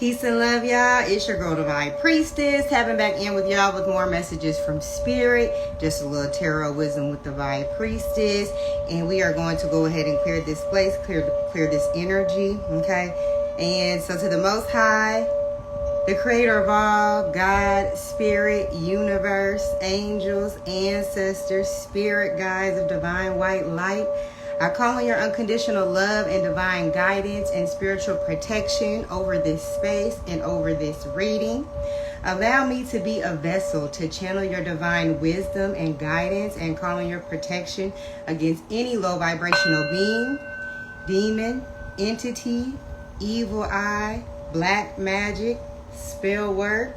Peace and love, y'all. It's your girl, the Vibe Priestess, tapping back in with y'all with more messages from Spirit. Just a little tarot wisdom with the Vibe Priestess. And we are going to go ahead and clear this place, clear this energy, okay? And so to the Most High, the creator of all, God, Spirit, universe, angels, ancestors, spirit guides of divine white light, I call on your unconditional love and divine guidance and spiritual protection over this space and over this reading. Allow me to be a vessel to channel your divine wisdom and guidance and call on your protection against any low vibrational being, demon, entity, evil eye, black magic, spell work,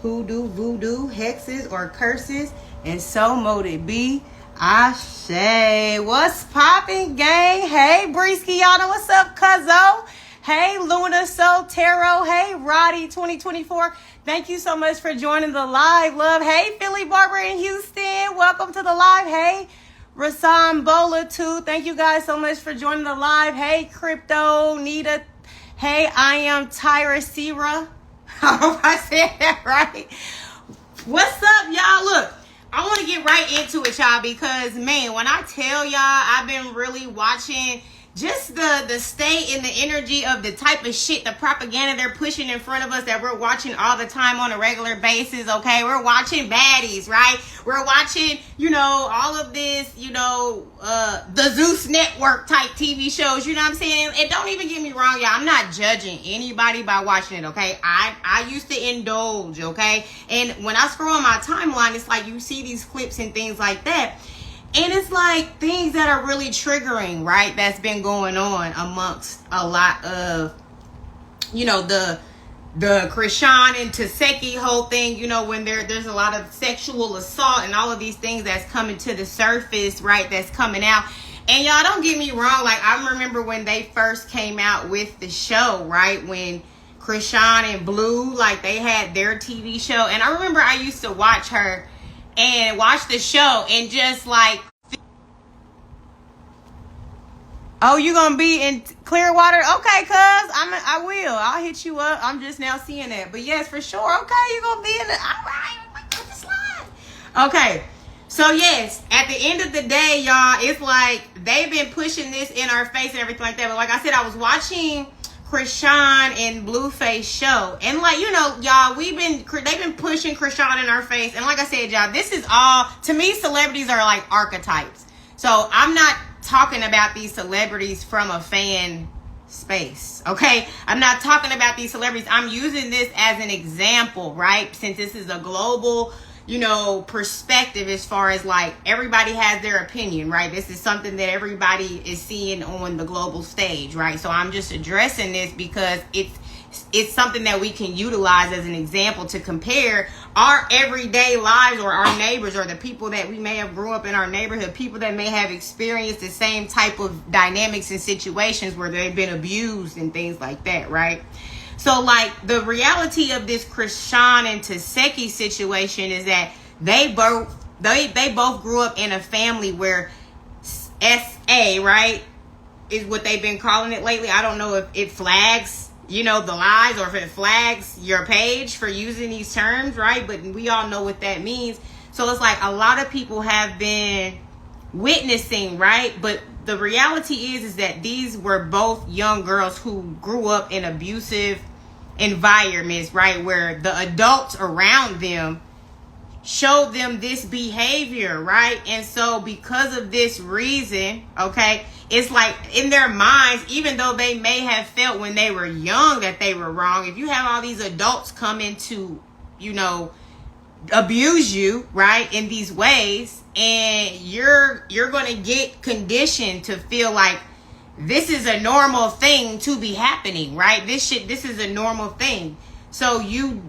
hoodoo, voodoo, hexes, or curses, and so mote it be. Ashe. What's poppin', gang? Hey, Breeski, y'all know what's up, cuzzo? Hey, Luna Soul Tarot. Hey, Roddy 2024. Thank you so much for joining the live, love. Hey, Philly Barber in Houston. Welcome to the live. Hey, Rasan Bola too. Thank you guys so much for joining the live. Hey, Crypto, Nita. Hey, I am Tyra Sierra. I hope I said that right. What's up, y'all? Look, I want to get right into it, y'all, because, man, when I tell y'all, I've been really watching just the state and the energy of the type of shit, the propaganda they're pushing in front of us that we're watching all the time on a regular basis, okay? We're watching baddies, right? We're watching, all of this, the Zeus Network type TV shows, you know what I'm saying? And don't even get me wrong, y'all. I'm not judging anybody by watching it, okay? I used to indulge, okay? And when I scroll on my timeline, it's like you see these clips and things like that. And it's like things that are really triggering, right? That's been going on amongst a lot of, the Chrisean and Teseki whole thing, when there's a lot of sexual assault and all of these things that's coming to the surface, right? That's coming out. And y'all, don't get me wrong. Like, I remember when they first came out with the show, right? When Chrisean and Blue, like, they had their TV show. And I remember I used to watch her and watch the show and just like, oh, you gonna be in Clearwater? Okay, cuz I will. I'll hit you up. I'm just now seeing that. But yes, for sure. Okay, you gonna be in the, all right, put the slide. Okay, so yes, at the end of the day, y'all, it's like they've been pushing this in our face and everything like that. But like I said, I was watching Chrisean and Blueface show, and like, y'all, they've been pushing Chrisean in our face. And like I said, y'all, this is all, to me, celebrities are like archetypes. So I'm not talking about these celebrities from a fan space, okay? I'm not talking about these celebrities. I'm using this as an example, right? Since this is a global, perspective, as far as like everybody has their opinion, right? This is something that everybody is seeing on the global stage, right? So I'm just addressing this because it's something that we can utilize as an example to compare our everyday lives, or our neighbors, or the people that we may have grew up in our neighborhood, people that may have experienced the same type of dynamics and situations where they've been abused and things like that, right? So, like, the reality of this Chrisean and Teseki situation is that they both grew up in a family where SA, right, is what they've been calling it lately. I don't know if it flags, the lies, or if it flags your page for using these terms, right? But we all know what that means. So it's like a lot of people have been witnessing, right? But the reality is that these were both young girls who grew up in abusive environments, right? Where the adults around them showed them this behavior, right? And so because of this reason, okay, it's like in their minds, even though they may have felt when they were young that they were wrong, if you have all these adults come in to, abuse you, right, in these ways, and you're going to get conditioned to feel like this is a normal thing to be happening, right? This is a normal thing. So you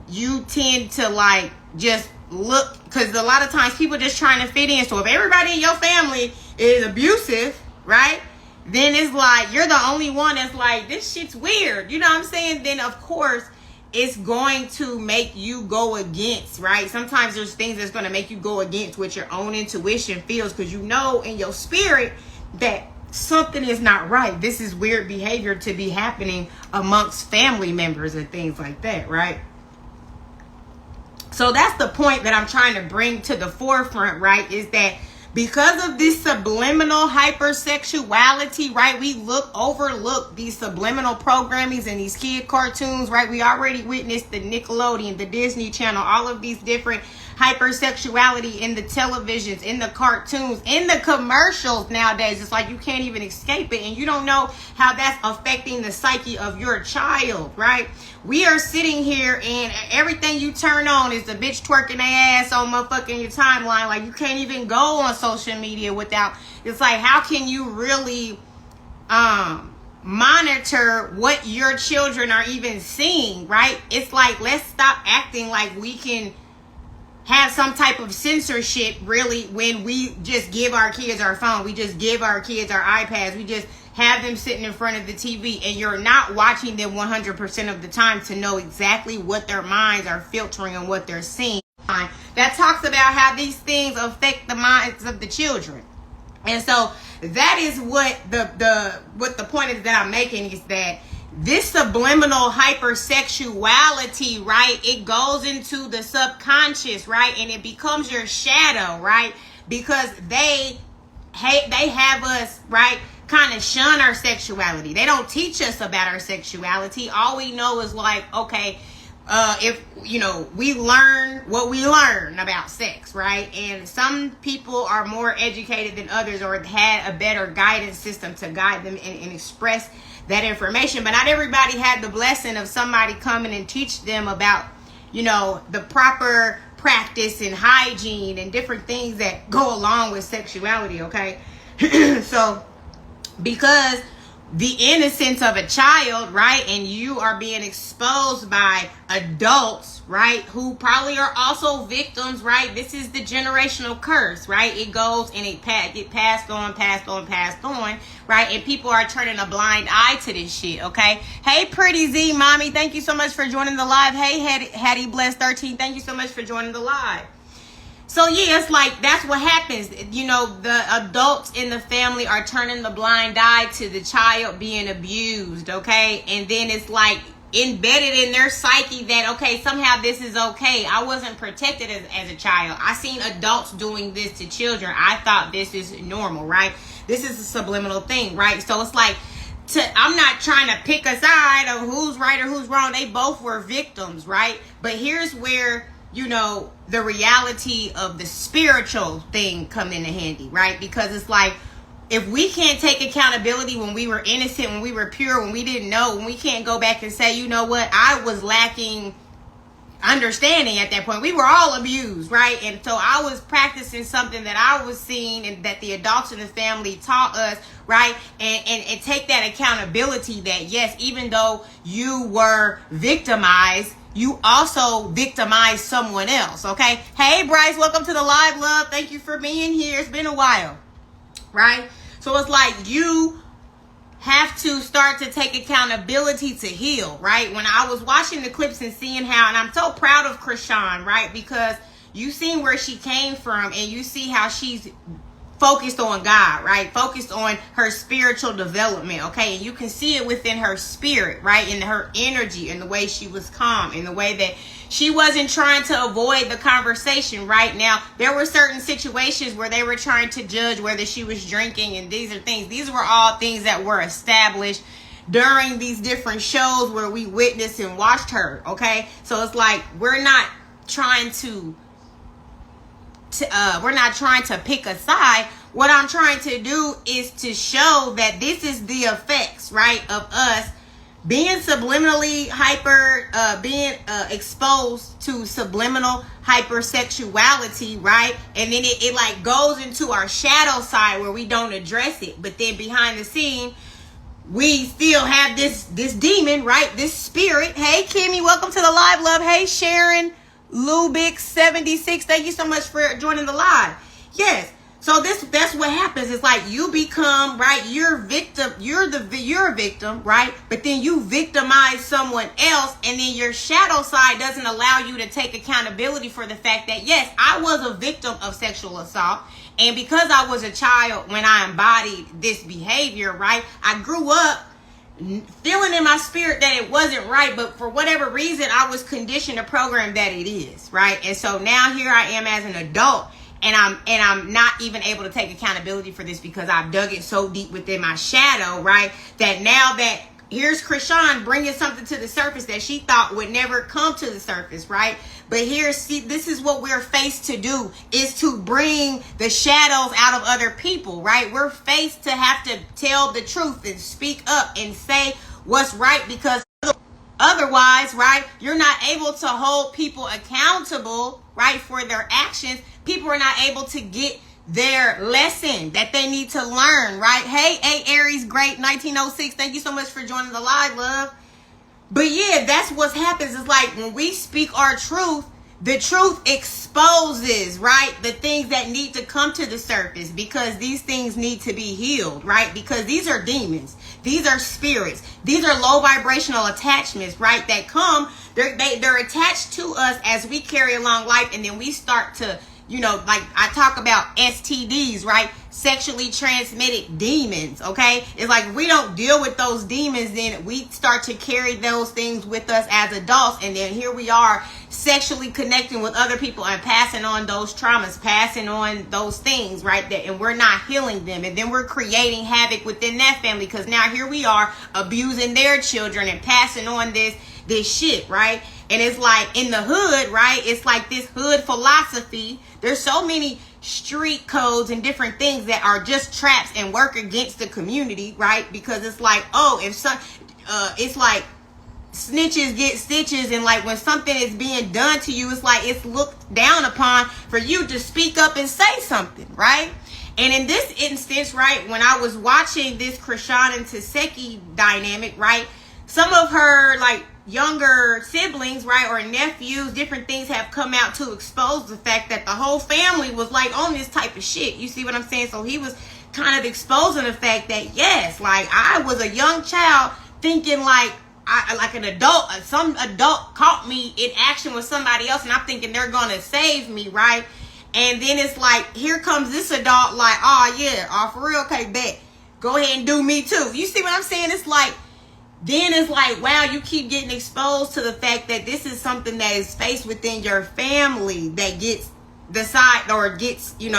tend to like just look, because a lot of times people just trying to fit in. So if everybody in your family is abusive, right, then it's like you're the only one that's like, this shit's weird. You know what I'm saying? Then of course it's going to make you go against, right? Sometimes there's things that's going to make you go against what your own intuition feels, because in your spirit that something is not right. This is weird behavior to be happening amongst family members and things like that, right? So that's the point that I'm trying to bring to the forefront, right? Is that because of this subliminal hypersexuality, right? We overlook these subliminal programmings and these kid cartoons, right? We already witnessed the Nickelodeon, the Disney Channel, all of these different hypersexuality in the televisions, in the cartoons, in the commercials nowadays. It's like you can't even escape it, and you don't know how that's affecting the psyche of your child, right? We are sitting here and everything you turn on is the bitch twerking their ass on motherfucking your timeline. Like, you can't even go on social media without, it's like, how can you really monitor what your children are even seeing, right? It's like, let's stop acting like we can have some type of censorship really when we just give our kids our phone. We just give our kids our iPads. We just have them sitting in front of the TV, and you're not watching them 100% of the time to know exactly what their minds are filtering and what they're seeing. That talks about how these things affect the minds of the children. And so that is what the point is that I'm making, is that this subliminal hypersexuality, right, it goes into the subconscious, right, and it becomes your shadow, right, because they have us, right, kind of shun our sexuality. They don't teach us about our sexuality. All we know is like, okay, if, you know, we learn what we learn about sex, right? And some people are more educated than others, or had a better guidance system to guide them and express that information. But not everybody had the blessing of somebody coming and teach them about, you know, the proper practice and hygiene and different things that go along with sexuality, okay? So because the innocence of a child, right, and you are being exposed by adults, right, who probably are also victims, right? This is the generational curse, right? It goes and it get passed on, right? And people are turning a blind eye to this shit, okay? Hey, Pretty Z, mommy, thank you so much for joining the live. Hey, Hattie Bless 13, thank you so much for joining the live. So yeah, it's like, that's what happens. You know, the adults in the family are turning the blind eye to the child being abused, okay? And then it's like embedded in their psyche that, okay, somehow this is okay. I wasn't protected as a child. I seen adults doing this to children. I thought this is normal, right? This is a subliminal thing, right? So it's like, I'm not trying to pick a side of who's right or who's wrong. They both were victims, right? But here's where, you know, the reality of the spiritual thing come into handy, right? Because it's like, if we can't take accountability when we were innocent, when we were pure, when we didn't know, when we can't go back and say, you know what, I was lacking understanding at that point. We were all abused, right? And so I was practicing something that I was seeing and that the adults in the family taught us, right? And take that accountability that, yes, even though you were victimized, you also victimize someone else, okay? Hey, Bryce, welcome to the live, love. Thank you for being here. It's been a while, right? So it's like you have to start to take accountability to heal, right? When I was watching the clips and seeing how, and I'm so proud of Chrisean, right? Because you seen where she came from, and you see how she's focused on God, right? Focused on her spiritual development, okay? And you can see it within her spirit, right? In her energy, and the way she was calm, in the way that she wasn't trying to avoid the conversation, right? Now, there were certain situations where they were trying to judge whether she was drinking, and these are things, these were all things that were established during these different shows where we witnessed and watched her, okay? So it's like, we're not trying to pick a side. What I'm trying to do is to show that this is the effects, right, of us being subliminally being exposed to subliminal hypersexuality, right? And then it like goes into our shadow side where we don't address it. But then behind the scene, we still have this demon, right? This spirit. Hey, Kimmy, welcome to the live, love. Hey, Sharon Lubick 76, thank you so much for joining the live. Yes. So that's what happens. It's like you become, right, you're a victim, right? But then you victimize someone else, and then your shadow side doesn't allow you to take accountability for the fact that, yes, I was a victim of sexual assault, And because I was a child when I embodied this behavior, right, I grew up feeling in my spirit that it wasn't right, but for whatever reason I was conditioned to program that it is, right? And so now here I am as an adult, and I'm not even able to take accountability for this because I've dug it so deep within my shadow, right? That now that here's Chrisean bringing something to the surface that she thought would never come to the surface, right? But here, see, this is what we're faced to do, is to bring the shadows out of other people, right? We're faced to have to tell the truth and speak up and say what's right, because otherwise, right, you're not able to hold people accountable, right, for their actions. People are not able to get their lesson that they need to learn, right? Hey, Aries, great, 1906. Thank you so much for joining the live, love. But yeah, that's what happens. It's like when we speak our truth, the truth exposes, right, the things that need to come to the surface, because these things need to be healed, right? Because these are demons. These are spirits. These are low vibrational attachments, right, that come. They're attached to us as we carry along life, and then we start to, you know, like I talk about STDs, right? Sexually transmitted demons, okay? It's like if we don't deal with those demons, then we start to carry those things with us as adults. And then here we are sexually connecting with other people and passing on those traumas, passing on those things, right? And we're not healing them. And then we're creating havoc within that family, because now here we are abusing their children and passing on this shit, right? And it's like in the hood, right? It's like this hood philosophy. There's so many street codes and different things that are just traps and work against the community, right? Because it's like, oh, if some, it's like snitches get stitches, and like when something is being done to you, it's like it's looked down upon for you to speak up and say something, right? And in this instance, right, when I was watching this Chrisean and Teseki dynamic, right, some of her like younger siblings, right, or nephews, different things have come out to expose the fact that the whole family was like on this type of shit. You see what I'm saying? So he was kind of exposing the fact that, yes, like I was a young child thinking like like an adult, some adult caught me in action with somebody else, and I'm thinking they're gonna save me, right? And then it's like, here comes this adult like, oh yeah, oh for real, okay, bet, go ahead and do me too. You see what I'm saying? It's like, then it's like, wow, you keep getting exposed to the fact that this is something that is faced within your family that gets the side, or gets, the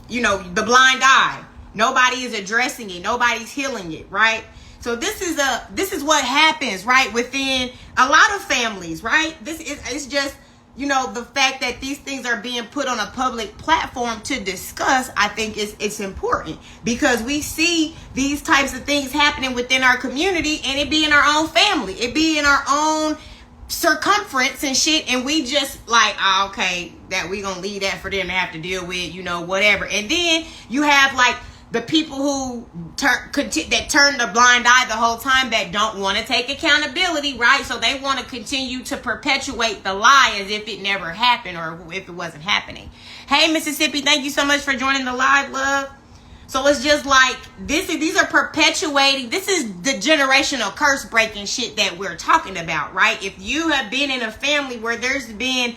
blind eye. Nobody is addressing it. Nobody's healing it, right? So this is what happens, right, within a lot of families, right? It's just, the fact that these things are being put on a public platform to discuss, I think it's important, because we see these types of things happening within our community, and it be in our own family, it be in our own circumference and shit, and we just like, oh, okay, that we gonna leave that for them to have to deal with, whatever. And then you have like the people who turn the blind eye the whole time, that don't want to take accountability, right? So they want to continue to perpetuate the lie as if it never happened, or if it wasn't happening. Hey, Mississippi, thank you so much for joining the live, love. So it's just like, these are perpetuating, this is the generational curse breaking shit that we're talking about, right? If you have been in a family where there's been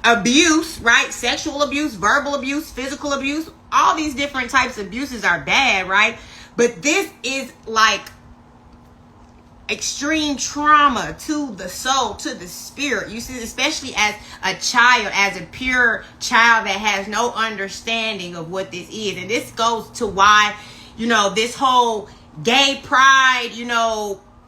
abuse, right? Sexual abuse, verbal abuse, physical abuse, all these different types of abuses are bad, right? But this is like extreme trauma to the soul, to the spirit. You see, especially as a child, as a pure child that has no understanding of what this is. And this goes to why, this whole gay pride,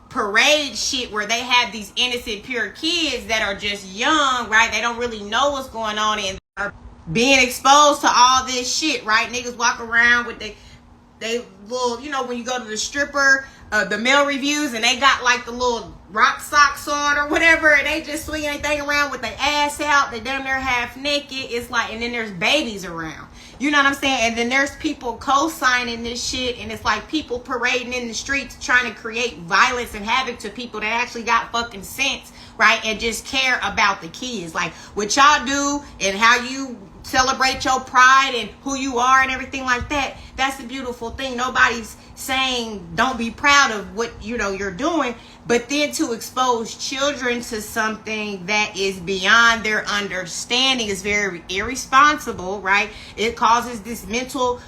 parade shit, where they have these innocent, pure kids that are just young, right? They don't really know what's going on, and are being exposed to all this shit, right? Niggas walk around with they little, when you go to the stripper, the male reviews, and they got like the little rock socks on or whatever, and they just swing anything around with their ass out. They damn near half naked. It's like, and then there's babies around. You know what I'm saying? And then there's people co-signing this shit, and it's like people parading in the streets trying to create violence and havoc to people that actually got fucking sense, right? And just care about the kids. Like what y'all do and how you celebrate your pride and who you are and everything like that, that's a beautiful thing. Nobody's saying don't be proud of what you're doing, but then to expose children to something that is beyond their understanding is very irresponsible, right? It causes this mental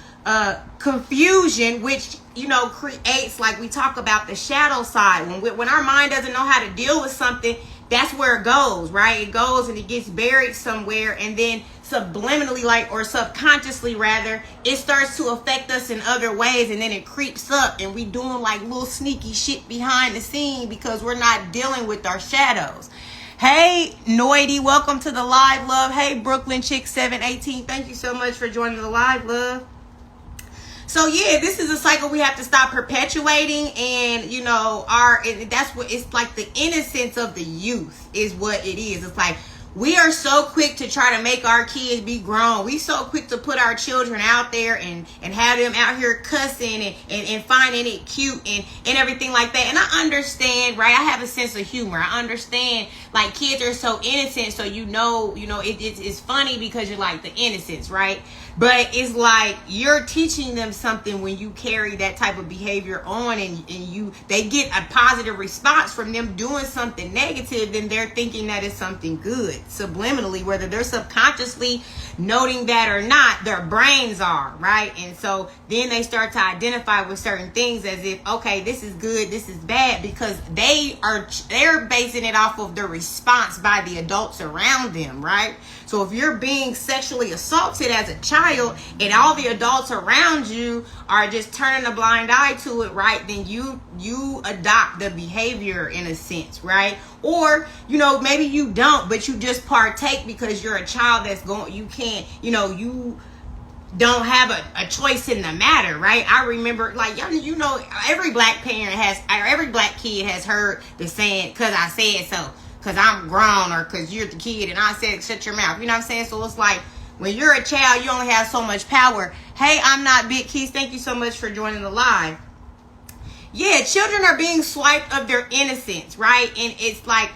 confusion, which creates, like we talk about, the shadow side. When our mind doesn't know how to deal with something, that's where it goes, right? It goes and it gets buried somewhere, and then subliminally, or subconsciously rather, it starts to affect us in other ways, and then it creeps up, and we doing like little sneaky shit behind the scene because we're not dealing with our shadows. Hey, Noity, welcome to the live, love. Hey, Brooklyn Chick 718, thank you so much for joining the live, love. So yeah, this is a cycle we have to stop perpetuating, and that's what it's like. The innocence of the youth is what it is. It's like we are so quick to try to make our kids be grown. We so quick to put our children out there and have them out here cussing and finding it cute and everything like that. And I understand, right? I have a sense of humor. I understand, like, kids are so innocent, so it's funny because you're like the innocence, right? But it's like you're teaching them something when you carry that type of behavior on, and they get a positive response from them doing something negative, then they're thinking that it's something good subliminally, whether they're subconsciously noting that or not. Their brains are, right? And so then they start to identify with certain things as if, okay, this is good, this is bad, because they're basing it off of the response by the adults around them, right? So if you're being sexually assaulted as a child and all the adults around you are just turning a blind eye to it, right, then you adopt the behavior in a sense, right? Or, maybe you don't, but you just partake because you're a child that's you don't have a choice in the matter, right? I remember, like, every black kid has heard the saying, "'cause I said so." Because I'm grown, or because you're the kid and I said shut your mouth. You know what I'm saying? So it's like when you're a child, you only have so much power. Hey, I'm not Big Keys. Thank you so much for joining the live. Yeah, children are being swiped of their innocence, right? And it's like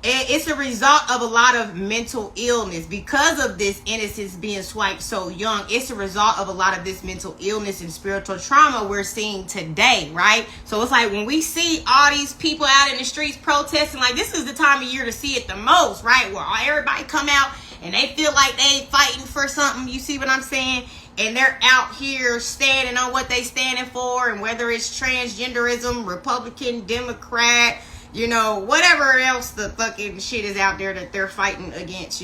it's a result of a lot of mental illness because of this innocence being swiped so young. It's a result of a lot of this mental illness and spiritual trauma we're seeing today, right? So it's like when we see all these people out in the streets protesting, like, this is the time of year to see it the most, right? Where everybody come out and they feel like they fighting for something. You see what I'm saying? And they're out here standing on what they standing for, and whether it's transgenderism, Republican, Democrat, whatever else the fucking shit is out there that they're fighting against,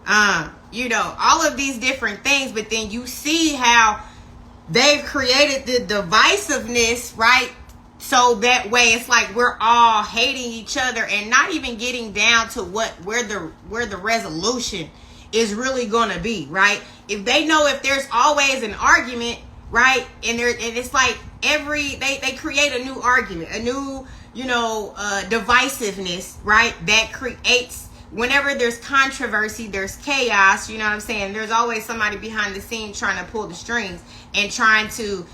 all of these different things. But then you see how they've created the divisiveness, right? So that way it's like we're all hating each other and not even getting down to where the resolution is really gonna be, right? If they know if there's always an argument, right, and it's like they create a new argument, a new divisiveness, right? That creates, whenever there's controversy, there's chaos. You know what I'm saying? There's always somebody behind the scenes trying to pull the strings and trying to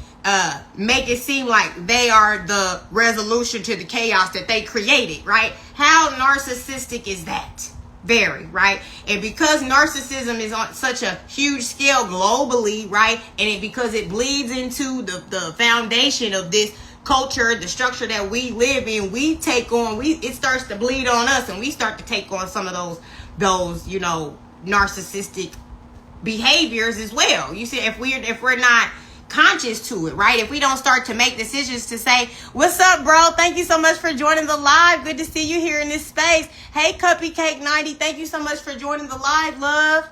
make it seem like they are the resolution to the chaos that they created, right? How narcissistic is that? Very, right? And because narcissism is on such a huge scale globally, right? And because it bleeds into the foundation of this culture, the structure that we live in, we take on, it starts to bleed on us, and we start to take on some of those narcissistic behaviors as well. You see, if we're not conscious to it, right? If we don't start to make decisions to say, what's up, bro? Thank you so much for joining the live. Good to see you here in this space. Hey, Cuppy Cake 90, thank you so much for joining the live, love.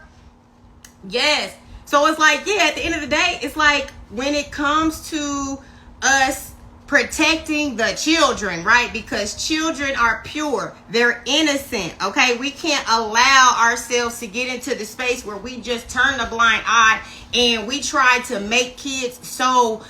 Yes. So it's like, yeah, at the end of the day, it's like when it comes to us protecting the children, right? Because children are pure. They're innocent, okay? We can't allow ourselves to get into the space where we just turn a blind eye and we try to make kids so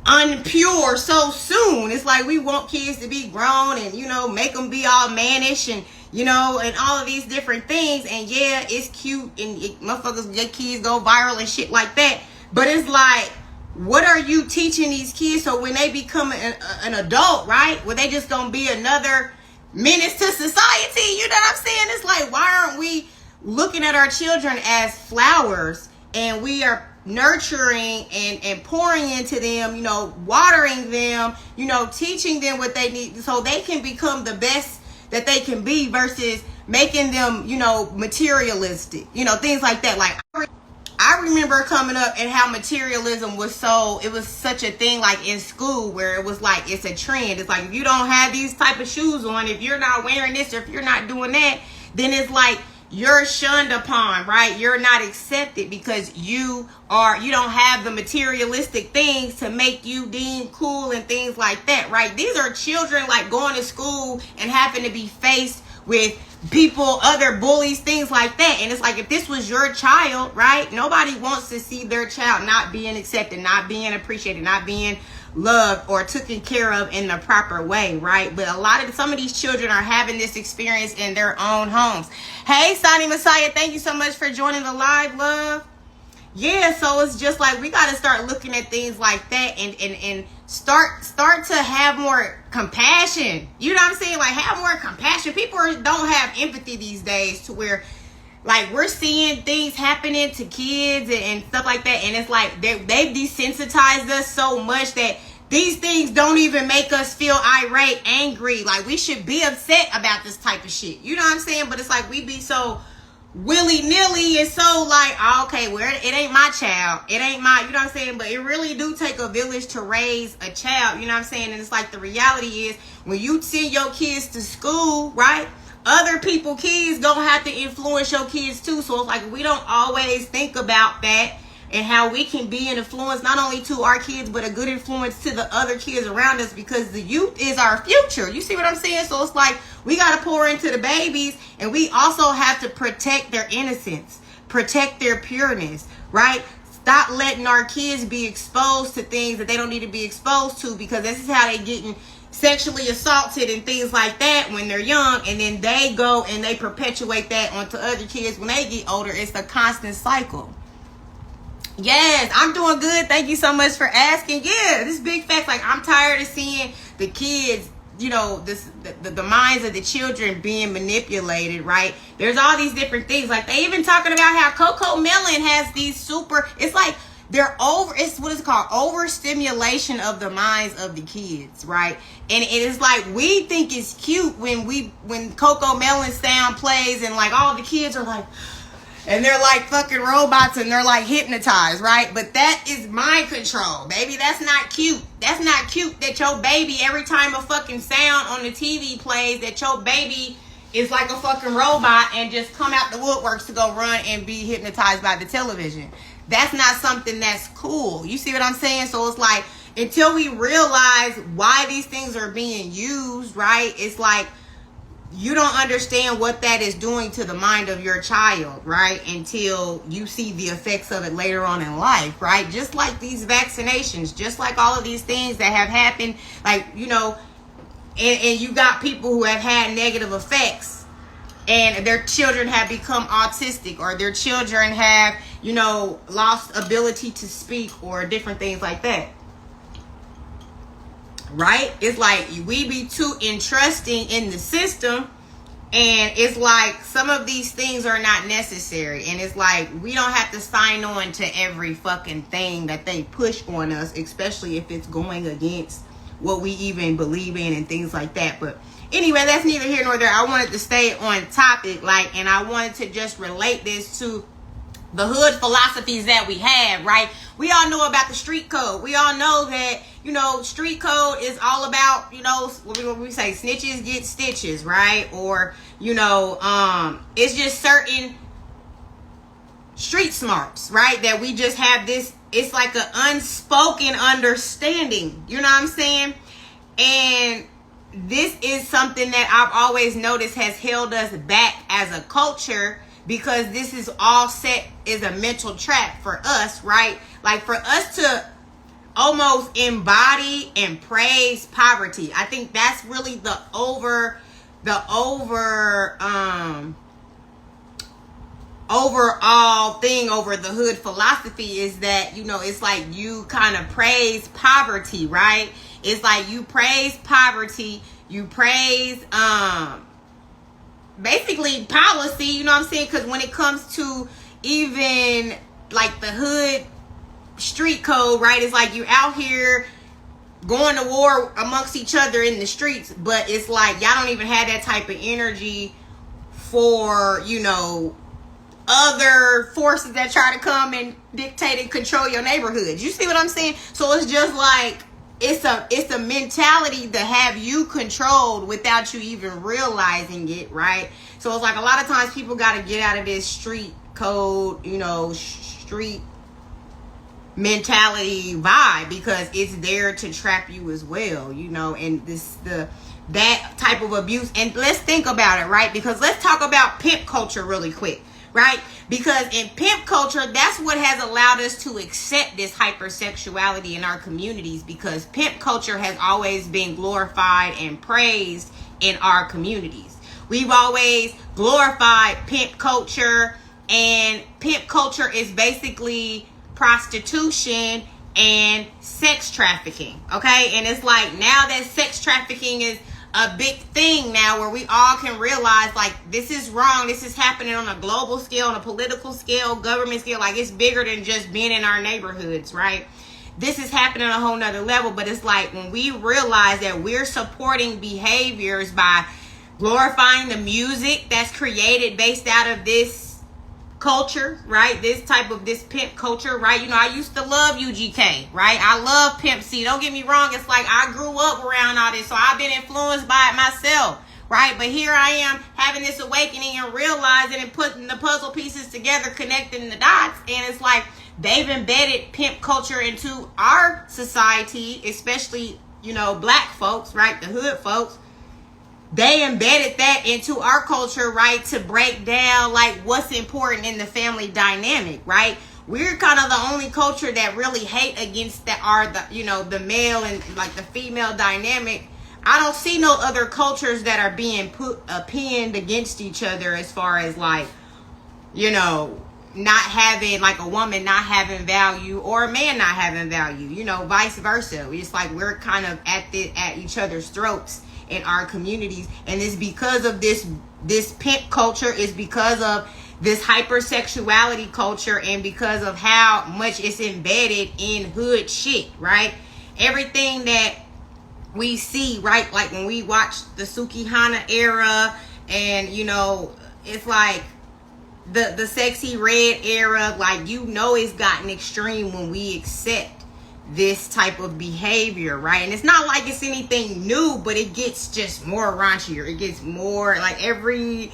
unpure so soon. It's like we want kids to be grown and, make them be all mannish and, and all of these different things. And yeah, it's cute and motherfuckers, your kids go viral and shit like that. But it's like, what are you teaching these kids so when they become an adult, right? Well, they just gonna be another menace to society. You know what I'm saying? It's like, why aren't we looking at our children as flowers, and we are nurturing and pouring into them, you know, watering them, you know, teaching them what they need so they can become the best that they can be versus making them, you know, materialistic, you know, things like that. Like I remember coming up and how materialism was it was such a thing like in school where it was like it's a trend. It's like if you don't have these type of shoes on, if you're not wearing this or if you're not doing that, then it's like you're shunned upon, right? You're not accepted because you don't have the materialistic things to make you deemed cool and things like that, right? These are children like going to school and having to be faced with people, other bullies, things like that. And it's like, if this was your child, right? Nobody wants to see their child not being accepted, not being appreciated, not being loved or taken care of in the proper way, right? But some of these children are having this experience in their own homes. Hey, Santi Messiah, thank you so much for joining the live, love. Yeah, so it's just like we got to start looking at things like that and start to have more compassion. You know what I'm saying? Like have more compassion. People don't have empathy these days to where like we're seeing things happening to kids and stuff like that. And it's like they've desensitized us so much that these things don't even make us feel irate, angry. Like we should be upset about this type of shit. You know what I'm saying? But it's like we be so willy-nilly and so like, oh, okay, well, it ain't my child. It ain't my, you know what I'm saying? But it really do take a village to raise a child, you know what I'm saying? And it's like the reality is when you send your kids to school, right? Other people kids gonna have to influence your kids too. So it's like we don't always think about that and how we can be an influence not only to our kids but a good influence to the other kids around us, because the youth is our future. You see what I'm saying? So it's like we got to pour into the babies, and we also have to protect their innocence, protect their pureness, right? Stop letting our kids be exposed to things that they don't need to be exposed to, because this is how they getting sexually assaulted and things like that when they're young, and then they go and they perpetuate that onto other kids when they get older. It's a constant cycle. Yes, I'm doing good. Thank you so much for asking. Yeah, this big fact. Like I'm tired of seeing the kids, you know, the minds of the children being manipulated, right? There's all these different things. Like they even talking about how Coco Melon has these it's like it's what is called overstimulation of the minds of the kids, right? And it is like we think it's cute when Coco Melon sound plays and like all the kids are like, and they're like fucking robots and they're like hypnotized, right? But that is mind control, baby. That's not cute. That's not cute that your baby, every time a fucking sound on the TV plays, that your baby is like a fucking robot and just come out the woodworks to go run and be hypnotized by the television. That's not something that's cool. You see what I'm saying? So it's like, until we realize why these things are being used, right? It's like, you don't understand what that is doing to the mind of your child, right? Until you see the effects of it later on in life, right? Just like these vaccinations, just like all of these things that have happened, like, you know, and you got people who have had negative effects and their children have become autistic, or their children have, you know, lost ability to speak, or different things like that. Right? It's like we be too entrusting in the system, and it's like some of these things are not necessary, and it's like we don't have to sign on to every fucking thing that they push on us, especially if it's going against what we even believe in and things like that. But anyway, that's neither here nor there. I wanted to stay on topic, like, and I wanted to just relate this to the hood philosophies that we have, right? We all know about the street code. We all know that, you know, street code is all about, you know, what we say, snitches get stitches, right? Or, you know, it's just certain street smarts, right? That we just have this, it's like an unspoken understanding, you know what I'm saying? And this is something that I've always noticed has held us back as a culture, because this is all set as a mental trap for us, right? Like for us to almost embody and praise poverty. I think that's really the overall thing over the hood philosophy, is that, you know, it's like you kind of praise poverty, right? It's like you praise poverty, you praise basically policy, you know what I'm saying? Because when it comes to even like the hood street code, right? It's like you're out here going to war amongst each other in the streets, but it's like y'all don't even have that type of energy for, you know, other forces that try to come and dictate and control your neighborhood. You see what I'm saying? So it's just like it's a mentality to have you controlled without you even realizing it, right? So it's like a lot of times people got to get out of this street code, you know, street mentality vibe, because it's there to trap you as well, you know. And that type of abuse. And let's think about it, right? Because let's talk about pimp culture really quick, right? Because in pimp culture, that's what has allowed us to accept this hypersexuality in our communities, because pimp culture has always been glorified and praised in our communities. We've always glorified pimp culture, and pimp culture is basically prostitution and sex trafficking, okay? And it's like now that sex trafficking is a big thing now, where we all can realize like this is wrong, this is happening on a global scale, on a political scale, government scale, like it's bigger than just being in our neighborhoods, right? This is happening on a whole nother level. But it's like when we realize that we're supporting behaviors by glorifying the music that's created based out of this culture, right? This pimp culture, right? You know, I used to love UGK, right? I love Pimp C. Don't get me wrong. It's like I grew up around all this, so I've been influenced by it myself, right? But here I am having this awakening and realizing and putting the puzzle pieces together, connecting the dots. And it's like they've embedded pimp culture into our society, especially, you know, black folks, right? The hood folks. They embedded that into our culture, right, to break down like what's important in the family dynamic, right? We're kind of the only culture that really hate against that are the, you know, the male and like the female dynamic. I don't see no other cultures that are being pinned against each other as far as like, you know, not having like a woman not having value or a man not having value, you know, vice versa. It's like we're kind of at each other's throats in our communities. And it's because of this pimp culture, is because of this hypersexuality culture, and because of how much it's embedded in hood shit, right? Everything that we see, right? Like when we watch the Sukihana era, and you know, it's like the sexy red era, like, you know, it's gotten extreme when we accept this type of behavior, right? And it's not like it's anything new, but it gets just more raunchier. It gets more like every,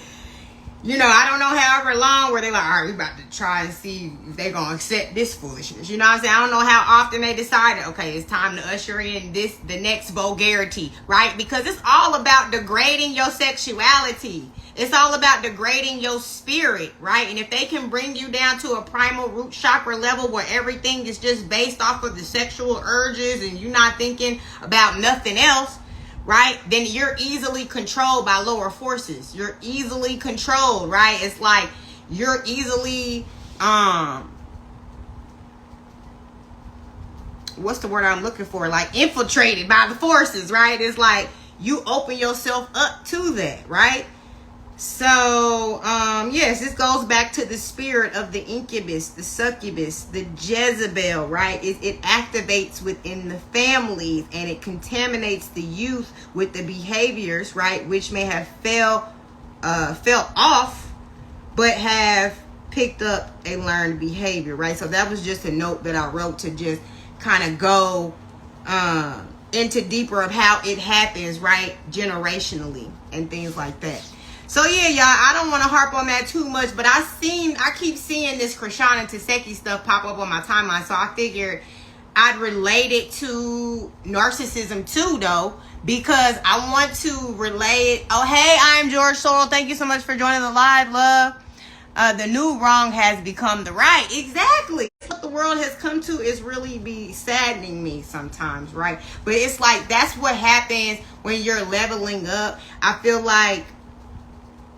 you know, I don't know, however long, where they're like, all right, we about to try and see if they're gonna accept this foolishness. You know what I'm saying? I don't know how often they decided, okay, it's time to usher in the next vulgarity, right? Because it's all about degrading your sexuality. It's all about degrading your spirit, right? And if they can bring you down to a primal root chakra level where everything is just based off of the sexual urges and you're not thinking about nothing else, right? Then you're easily controlled by lower forces. You're easily controlled, right? It's like you're easily, what's the word I'm looking for? Like infiltrated by the forces, right? It's like you open yourself up to that, right? So, yes, this goes back to the spirit of the incubus, the succubus, the Jezebel, right? It activates within the families, and it contaminates the youth with the behaviors, right? Which may have fell off, but have picked up a learned behavior, right? So that was just a note that I wrote to just kind of go into deeper of how it happens, right? Generationally and things like that. So yeah, y'all, I don't want to harp on that too much, but I keep seeing this Chrisean and Teseki stuff pop up on my timeline, so I figured I'd relate it to narcissism too, though, because I want to relate. Oh, hey, I'm George Sorrell. Thank you so much for joining the live, love. The new wrong has become the right. Exactly. What the world has come to is really be saddening me sometimes, right? But it's like that's what happens when you're leveling up. I feel like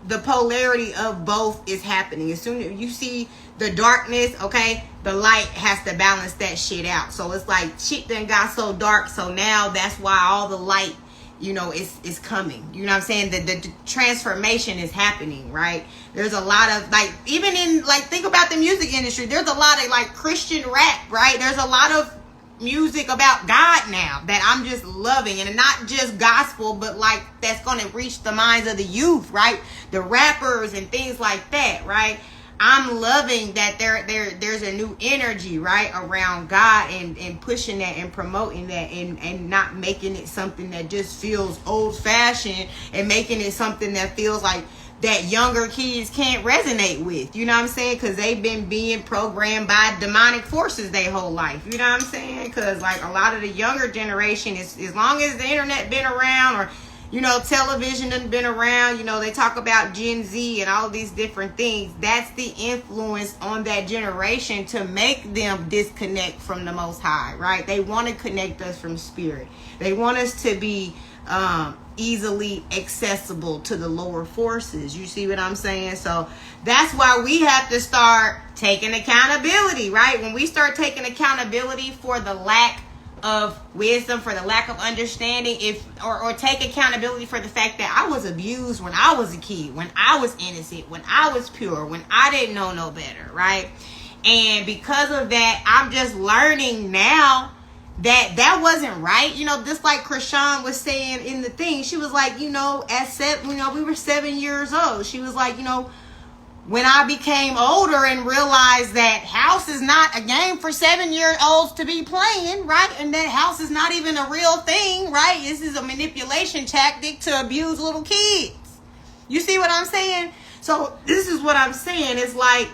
the polarity of both is happening. As soon as you see the darkness, okay, the light has to balance that shit out. So it's like shit done got so dark, so now that's why all the light it's coming. You know what I'm saying? The transformation is happening, right? There's a lot of, like, even in, like, think about the music industry. There's a lot of, like, Christian rap, right? There's a lot of music about God now that I'm just loving, and not just gospel, but like that's going to reach the minds of the youth, right? The rappers and things like that, right? I'm loving that there's a new energy, right, around God, and pushing that and promoting that, and not making it something that just feels old fashioned, and making it something that feels like that younger kids can't resonate with. You know what I'm saying? Because they've been being programmed by demonic forces their whole life. You know what I'm saying? Because like a lot of the younger generation is, as long as the internet been around, or television done been around, they talk about Gen Z and all these different things. That's the influence on that generation to make them disconnect from the Most High, right? They want to connect us from spirit. They want us to be easily accessible to the lower forces. You see what I'm saying? So that's why we have to start taking accountability, right? When we start taking accountability for the lack of wisdom, for the lack of understanding, or take accountability for the fact that I was abused when I was a kid, when I was innocent, when I was pure, when I didn't know no better, right? And because of that, I'm just learning now that wasn't right. Just like Chrisean was saying in the thing, she was like, at 7, we were 7 years old. She was like, when I became older and realized that house is not a game for 7-year-olds to be playing, right? And that house is not even a real thing, right? This is a manipulation tactic to abuse little kids. You see what I'm saying? So this is what I'm saying. It's like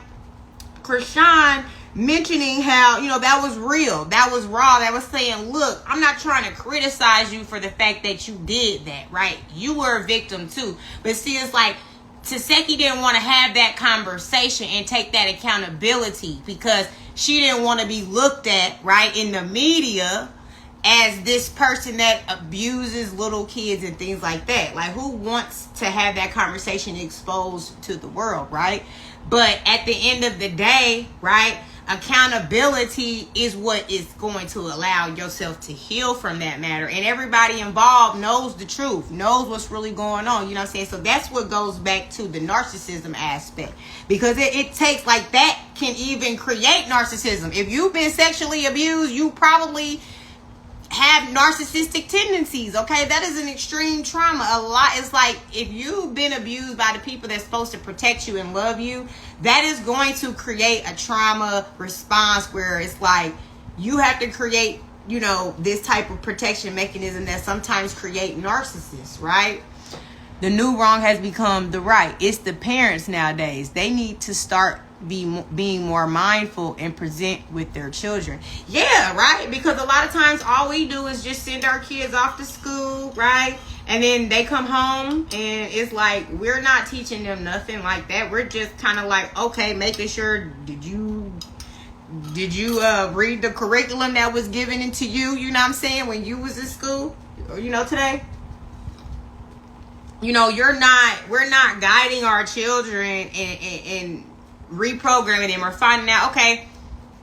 Chrisean mentioning how, that was real, that was raw, that was saying, look, I'm not trying to criticize you for the fact that you did that, right? You were a victim too. But see, it's like Teseki didn't want to have that conversation and take that accountability, because she didn't want to be looked at, right, in the media as this person that abuses little kids and things like that. Like, who wants to have that conversation exposed to the world, right? But at the end of the day, right, accountability is what is going to allow yourself to heal from that matter. And everybody involved knows the truth, knows what's really going on. You know what I'm saying? So that's what goes back to the narcissism aspect. Because it takes, like, that can even create narcissism. If you've been sexually abused, you probably have narcissistic tendencies, okay? That is an extreme trauma. A lot, it's like, if you've been abused by the people that's supposed to protect you and love you, that is going to create a trauma response where it's like, you have to create, this type of protection mechanism that sometimes create narcissists, right? The new wrong has become the right. It's the parents nowadays. They need to start being more mindful and present with their children. Yeah, right? Because a lot of times all we do is just send our kids off to school, right? And then they come home and it's like, we're not teaching them nothing like that. We're just kind of like, okay, making sure, did you read the curriculum that was given into you, you know what I'm saying, when you was in school, today? We're not guiding our children and reprogramming them or finding out, okay,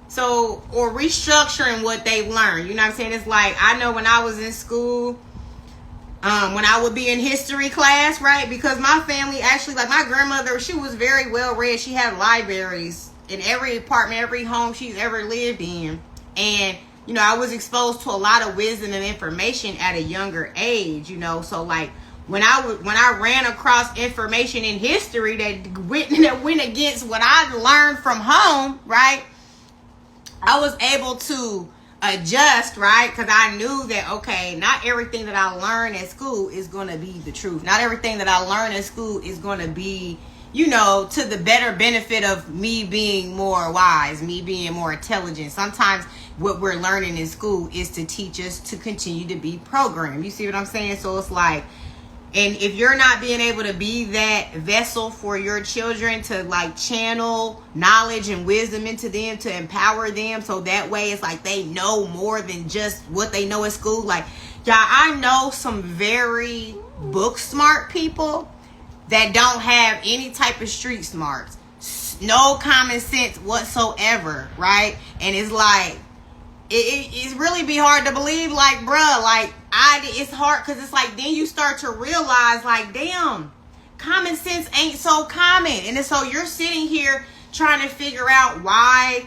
so, or restructuring what they've learned. You know what I'm saying? It's like, I know when I was in school, when I would be in history class, right? Because my family actually, like my grandmother, she was very well read. She had libraries in every apartment, every home she's ever lived in. And, I was exposed to a lot of wisdom and information at a younger age, so like, when I ran across information in history that went against what I learned from home, right, I was able to adjust, right, because I knew that, okay, not everything that I learned at school is going to be the truth. Not everything that I learned at school is going to be, to the better benefit of me being more wise, me being more intelligent. Sometimes what we're learning in school is to teach us to continue to be programmed. You see what I'm saying? So it's like, and if you're not being able to be that vessel for your children to like channel knowledge and wisdom into them, to empower them, so that way it's like they know more than just what they know at school. Like, y'all, I know some very book smart people that don't have any type of street smarts, no common sense whatsoever, right? And it's like, it's really be hard to believe, like, bruh, like, it's hard, because it's like, then you start to realize, like, damn, common sense ain't so common. And so you're sitting here trying to figure out why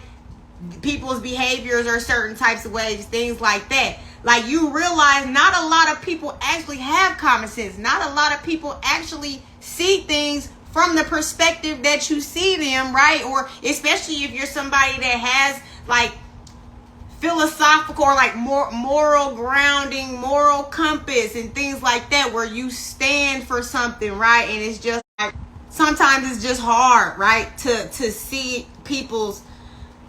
people's behaviors are certain types of ways, things like that. Like, you realize not a lot of people actually have common sense. Not a lot of people actually see things from the perspective that you see them, right? Or especially if you're somebody that has, like, philosophical or like moral grounding, moral compass and things like that, where you stand for something, right? And it's just like, sometimes it's just hard, right, to see people's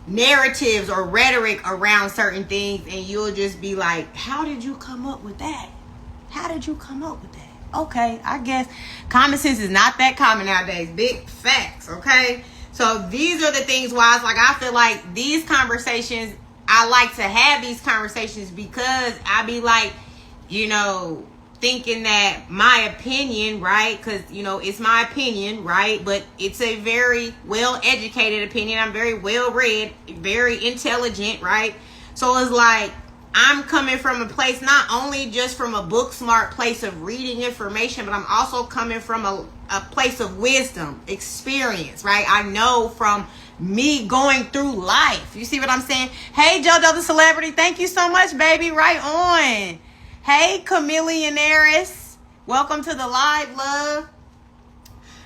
narratives or rhetoric around certain things, and you'll just be like, how did you come up with that? How did you come up with that? Okay, I guess common sense is not that common nowadays. Big facts, okay? So these are the things why it's like, I feel like these conversations, I like to have these conversations, because I be like, you know, thinking that my opinion, right? Because, you know, it's my opinion, right? But it's a very well-educated opinion. I'm very well-read, very intelligent, right? So it's like, I'm coming from a place, not only just from a book smart place of reading information, but I'm also coming from a place of wisdom, experience, right? I know from me going through life. You see what I'm saying? Hey, JoJo the Celebrity, thank you so much, baby. Right on. Hey, Chameleonaires, welcome to the live, love.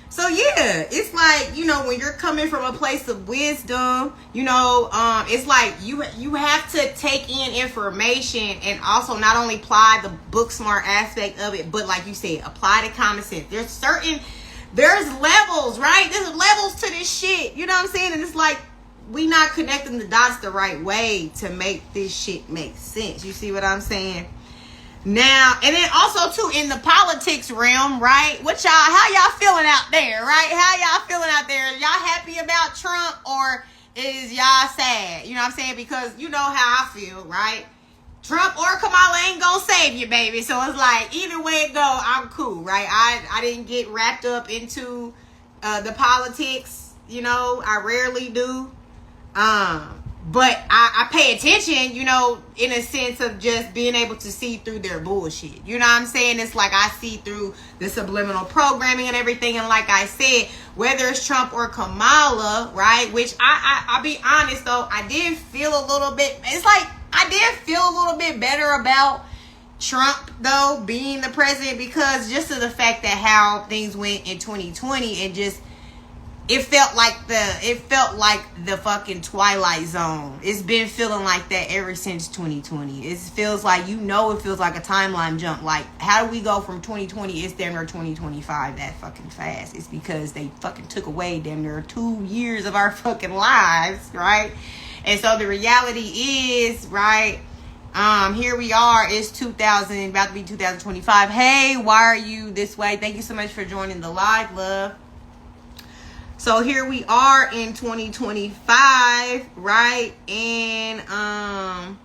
So yeah, it's like, you know, when you're coming from a place of wisdom, you know, it's like you have to take in information and also not only apply the book smart aspect of it, but like you said, apply the common sense. There's levels, right? There's levels to this shit. You know what I'm saying? And it's like, we not connecting the dots the right way to make this shit make sense. You see what I'm saying? Now, and then also too, in the politics realm, right? How y'all feeling out there, right? How y'all feeling out there? Y'all happy about Trump, or is y'all sad? You know what I'm saying? Because you know how I feel, right? Trump or Kamala ain't gonna save you, baby. So it's like, either way it go, I'm cool, right? I didn't get wrapped up into the politics, you know. I rarely do. But I pay attention, you know, in a sense of just being able to see through their bullshit. You know what I'm saying? It's like, I see through the subliminal programming and everything. And like I said, whether it's Trump or Kamala, right? Which I'll be honest though, I did feel a little bit, it's like, I did feel a little bit better about Trump though being the president, because just of the fact that how things went in 2020, and just it felt like the fucking Twilight Zone. It's been feeling like that ever since 2020. It feels like, you know, it feels like a timeline jump. Like, how do we go from 2020 it's damn near 2025 that fucking fast? It's because they fucking took away damn near 2 years of our fucking lives, right? And so the reality is, right, here we are, it's about to be 2025. Hey, why are you this way? Thank you so much for joining the live, love. So here we are in 2025, right? And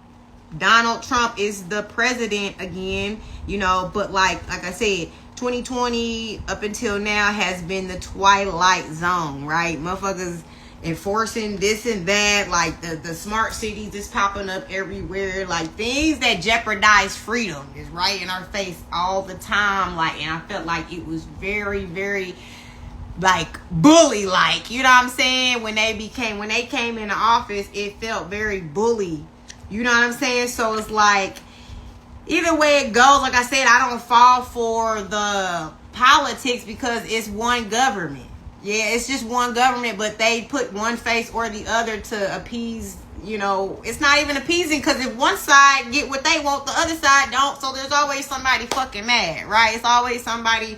Donald Trump is the president again, you know, but like I said, 2020 up until now has been the Twilight Zone, right? Motherfuckers enforcing this and that, like the smart cities is popping up everywhere, like things that jeopardize freedom is right in our face all the time. Like, and I felt like it was very, very like bully like, you know what I'm saying? When they came into office, it felt very bully, you know what I'm saying? So it's like, either way it goes, like I said, I don't fall for the politics, because it's one government. Yeah, it's just one government, but they put one face or the other to appease, you know. It's not even appeasing, because if one side get what they want, the other side don't. So there's always somebody fucking mad, right? It's always somebody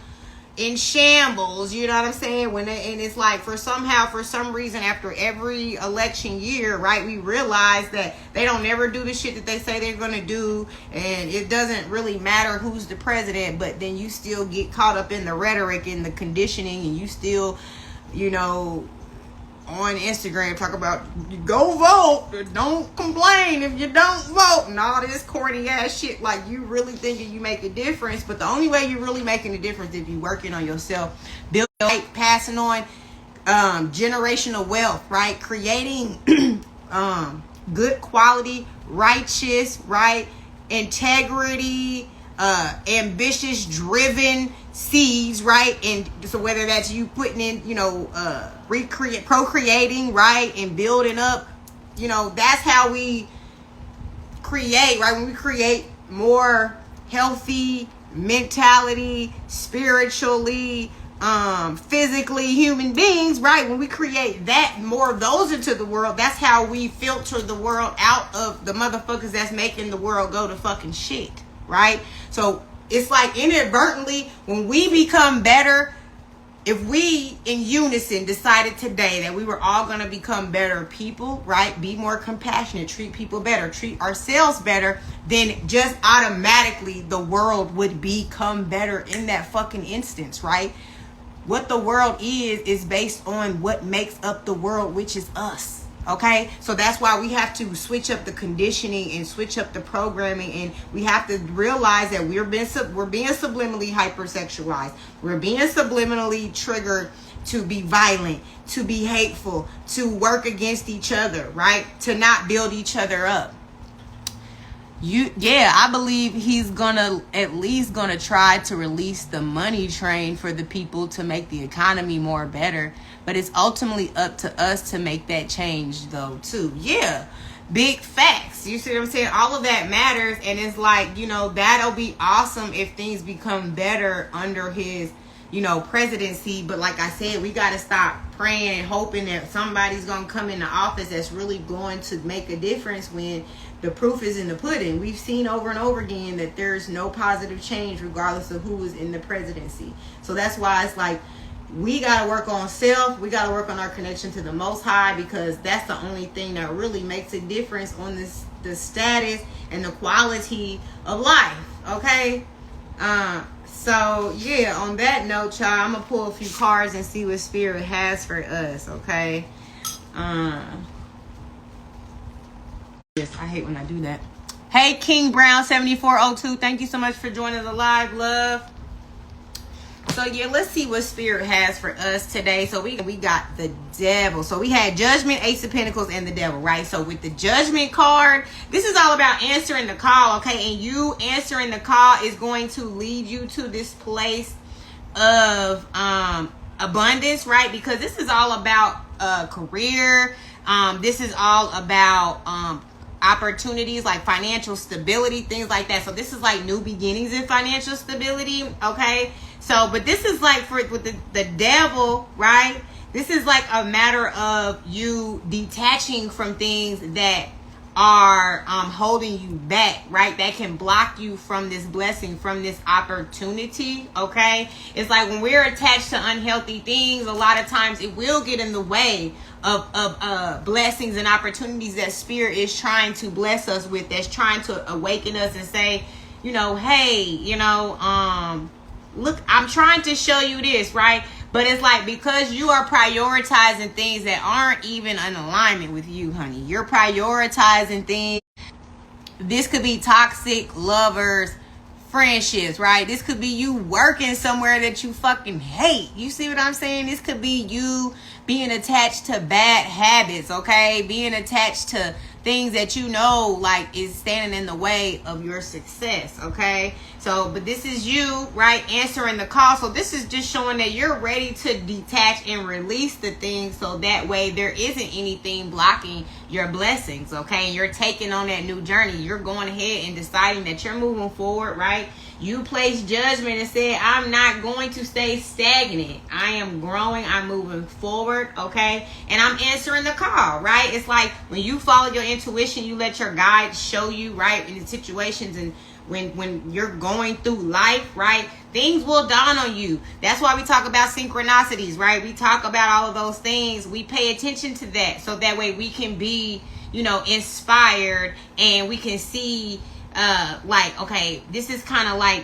in shambles, you know what I'm saying? And it's like, for some reason, after every election year, right, we realize that they don't never do the shit that they say they're gonna do, and it doesn't really matter who's the president, but then you still get caught up in the rhetoric and the conditioning, and you still, you know, on Instagram talk about, go vote, don't complain if you don't vote, and all this corny ass shit. Like, you really thinking you make a difference, but the only way you're really making a difference is if you're working on yourself, building, passing on generational wealth, right? Creating good quality righteous, right? Integrity, ambitious, driven seeds, right? And so whether that's you putting in, procreating, right? And building up, that's how we create, right? When we create more healthy mentality, spiritually, physically human beings, right? When we create that, more of those into the world, that's how we filter the world out of the motherfuckers that's making the world go to fucking shit, right? So it's like inadvertently, when we become better, if we in unison decided today that we were all going to become better people, right? Be more compassionate, treat people better, treat ourselves better, then just automatically the world would become better in that fucking instance, right? What the world is based on what makes up the world, which is us. Okay, so that's why we have to switch up the conditioning and switch up the programming, and we have to realize that we're being subliminally hypersexualized. We're being subliminally triggered to be violent, to be hateful, to work against each other, right? To not build each other up. I believe he's at least gonna try to release the money train for the people to make the economy more better. But it's ultimately up to us to make that change, though, too. Yeah, big facts. You see what I'm saying? All of that matters, and it's like, that'll be awesome if things become better under his, presidency. But like I said, we got to stop praying and hoping that somebody's going to come into office that's really going to make a difference when the proof is in the pudding. We've seen over and over again that there's no positive change regardless of who is in the presidency. So that's why it's like, we got to work on self. We got to work on our connection to the Most High, because that's the only thing that really makes a difference on the status and the quality of life. Okay. So yeah, on that note, y'all, I'm gonna pull a few cards and see what Spirit has for us. Okay. Yes, I hate when I do that. Hey, King Brown 7402. Thank you so much for joining the live, love. So yeah, let's see what Spirit has for us today. So we got the Devil. So we had Judgment, Ace of Pentacles, and the Devil, right? So with the Judgment card, this is all about answering the call, okay? And you answering the call is going to lead you to this place of abundance, right? Because this is all about career. This is all about opportunities like financial stability, things like that. So this is like new beginnings in financial stability, okay? So, but this is like with the Devil, right? This is like a matter of you detaching from things that are holding you back, right? That can block you from this blessing, from this opportunity, okay? It's like when we're attached to unhealthy things, a lot of times it will get in the way of blessings and opportunities that Spirit is trying to bless us with, that's trying to awaken us and say, hey, look, I'm trying to show you this, right? But it's like, because you are prioritizing things that aren't even in alignment with you, honey. You're prioritizing things. This could be toxic lovers, friendships, right? This could be you working somewhere that you fucking hate. You see what I'm saying? This could be you being attached to bad habits, okay? Being attached to things that like is standing in the way of your success, okay? So, but this is you, right, answering the call. So this is just showing that you're ready to detach and release the things, so that way there isn't anything blocking your blessings, okay? And you're taking on that new journey. You're going ahead and deciding that you're moving forward, right? You placed judgment and said, I'm not going to stay stagnant. I am growing. I'm moving forward, okay? And I'm answering the call, right? It's like when you follow your intuition, you let your guides show you, right, in the situations, and when you're going through life, right, things will dawn on you. That's why we talk about synchronicities, right? We talk about all of those things. We pay attention to that, so that way we can be, inspired, and we can see, okay, this is kind of like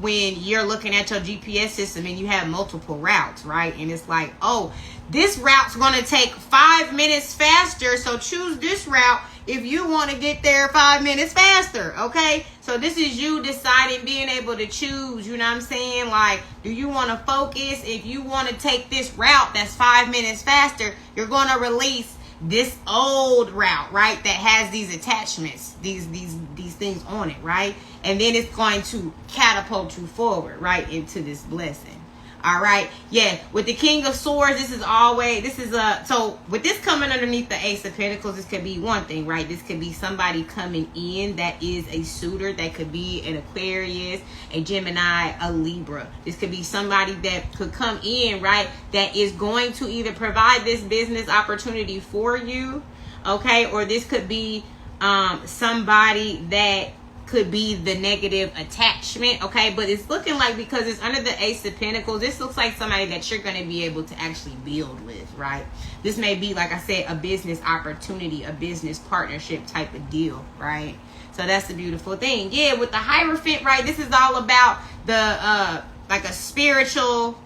when you're looking at your GPS system and you have multiple routes, right? And it's like, oh, this route's going to take 5 minutes faster, so choose this route if you want to get there 5 minutes faster, okay? So this is you deciding, being able to choose, you know what I'm saying? Like, do you want to focus? If you want to take this route that's 5 minutes faster, you're going to release this old route, right, that has these attachments, these things on it, right? And then it's going to catapult you forward, right, into this blessing. All right. Yeah. With the King of Swords, so with this coming underneath the Ace of Pentacles, this could be one thing, right? This could be somebody coming in that is a suitor. That could be an Aquarius, a Gemini, a Libra. This could be somebody that could come in, right, that is going to either provide this business opportunity for you, okay? Or this could be somebody that could be the negative attachment, okay? But it's looking like, because it's under the Ace of Pentacles, this looks like somebody that you're going to be able to actually build with, right? This may be, like I said, a business opportunity, a business partnership type of deal, right? So that's the beautiful thing. Yeah, with the Hierophant, right, this is all about the like a spiritual.